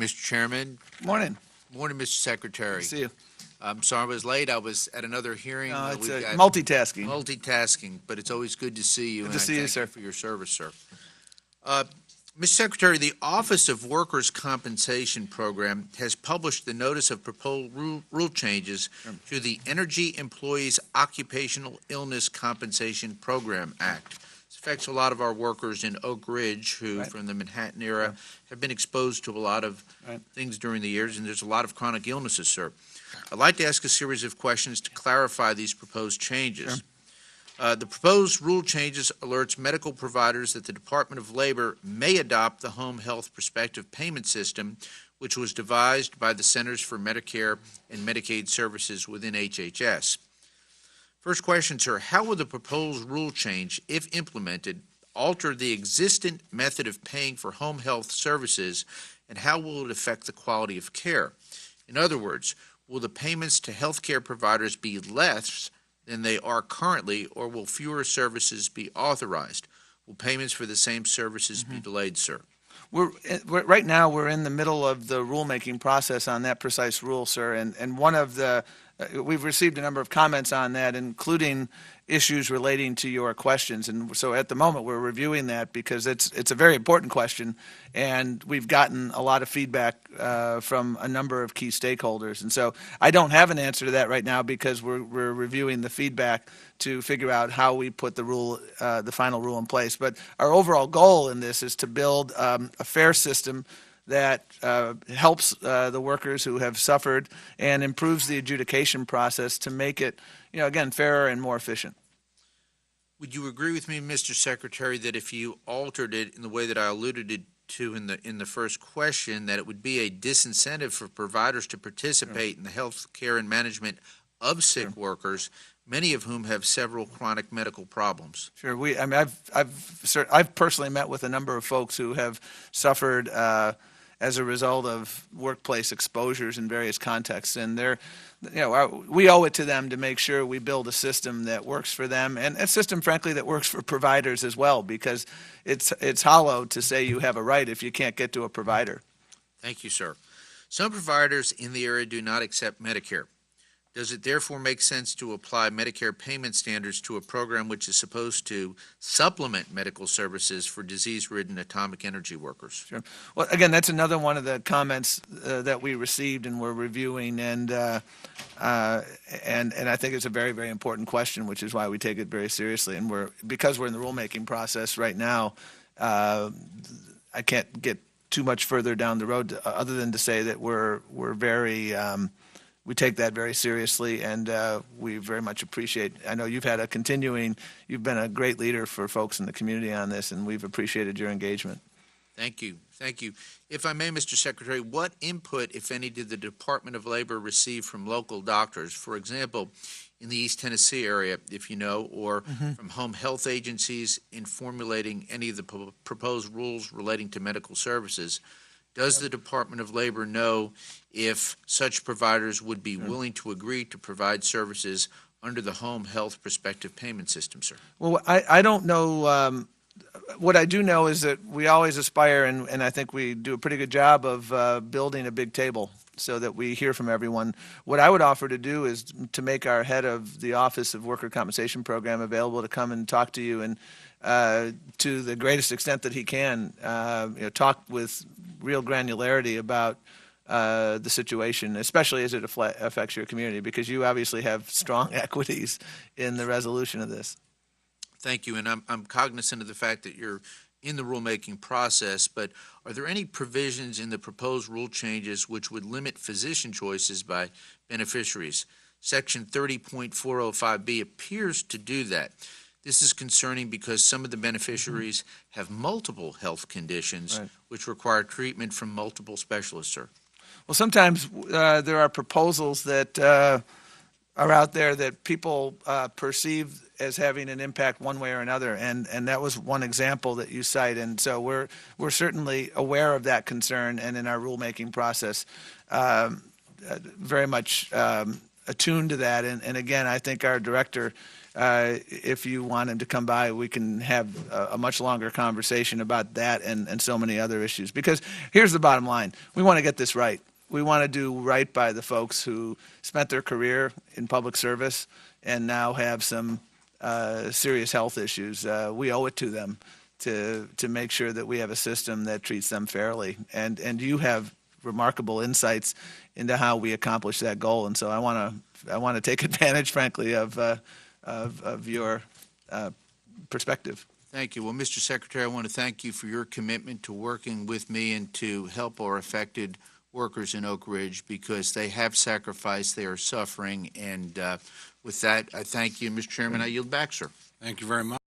Mr. Chairman. Morning. Morning, Mr. Secretary. Good to see you. I'm sorry I was late. I was at another hearing. No, it's We've got multitasking. multitasking, but it's always good to see you. Good and to see you, thank sir. for your service, sir. Mr. Secretary, the Office of Workers' Compensation Program has published the notice of proposed rule changes to the Energy Employees Occupational Illness Compensation Program Act. This affects a lot of our workers in Oak Ridge who, Right. from the Manhattan era, have been exposed to a lot of things during the years, and there's a lot of chronic illnesses, sir. I'd like to ask a series of questions to clarify these proposed changes. The proposed rule changes alerts medical providers that the Department of Labor may adopt the Home Health Prospective Payment System, which was devised by the Centers for Medicare and Medicaid Services within HHS. First question, sir, how will the proposed rule change, if implemented, alter the existing method of paying for home health services, and how will it affect the quality of care? In other words, will the payments to healthcare providers be less than they are currently, or will fewer services be authorized? Will payments for the same services be delayed, sir? Right now, we're in the middle of the rulemaking process on that precise rule, sir, and one of the we've received a number of comments on that, including issues relating to your questions. And so at the moment, we're reviewing that because it's a very important question, and we've gotten a lot of feedback from a number of key stakeholders. And so I don't have an answer to that right now because we're reviewing the feedback to figure out how we put the final rule in place. But our overall goal in this is to build a fair system that helps the workers who have suffered and improves the adjudication process to make it, again, fairer and more efficient. Would you agree with me, Mr. Secretary, that if you altered it in the way that I alluded to in the first question, that it would be a disincentive for providers to participate in the health care and management of sick workers, many of whom have several chronic medical problems? Sure. I've personally met with a number of folks who have suffered as a result of workplace exposures in various contexts, and we owe it to them to make sure we build a system that works for them, and a system, frankly, that works for providers as well, because it's hollow to say you have a right if you can't get to a provider. Thank you, sir. Some providers in the area do not accept Medicare. Does it therefore make sense to apply Medicare payment standards to a program which is supposed to supplement medical services for disease-ridden atomic energy workers? Sure. Well, again, that's another one of the comments that we received and we're reviewing, and I think it's a very, very important question, which is why we take it very seriously. And because we're in the rulemaking process right now, I can't get too much further down the road other than to say that we're very we take that very seriously, and we very much appreciate. I know you've been a great leader for folks in the community on this, and we've appreciated your engagement. Thank you. Thank you. If I may, Mr. Secretary, what input, if any, did the Department of Labor receive from local doctors, for example, in the East Tennessee area, if you know, or from home health agencies in formulating any of the proposed rules relating to medical services? Does the Department of Labor know if such providers would be willing to agree to provide services under the Home Health Prospective Payment System, sir? Well, I don't know. What I do know is that we always aspire, and I think we do a pretty good job of building a big table so that we hear from everyone. What I would offer to do is to make our head of the Office of Worker Compensation Program available to come and talk to you, and to the greatest extent that he can, talk with real granularity about the situation, especially as it affects your community, because you obviously have strong equities in the resolution of this. Thank you, and I'm cognizant of the fact that you're in the rulemaking process, but are there any provisions in the proposed rule changes which would limit physician choices by beneficiaries? Section 30.405B appears to do that. This is concerning because some of the beneficiaries have multiple health conditions which require treatment from multiple specialists, sir. Well, sometimes there are proposals that are out there that people perceive as having an impact one way or another, and that was one example that you cite. And so we're certainly aware of that concern, and in our rulemaking process, very much attuned to that. And again, I think our director, if you want him to come by, we can have a much longer conversation about that and so many other issues. Because here's the bottom line. We want to get this right. We want to do right by the folks who spent their career in public service and now have some serious health issues. We owe it to them to make sure that we have a system that treats them fairly. And you have remarkable insights into how we accomplish that goal. And so I want to take advantage, frankly, of your perspective. Thank you. Well, Mr. Secretary, I want to thank you for your commitment to working with me and to help our affected workers in Oak Ridge, because they have sacrificed, they are suffering, and with that, I thank you. Mr. Chairman, I yield back, sir. Thank you very much.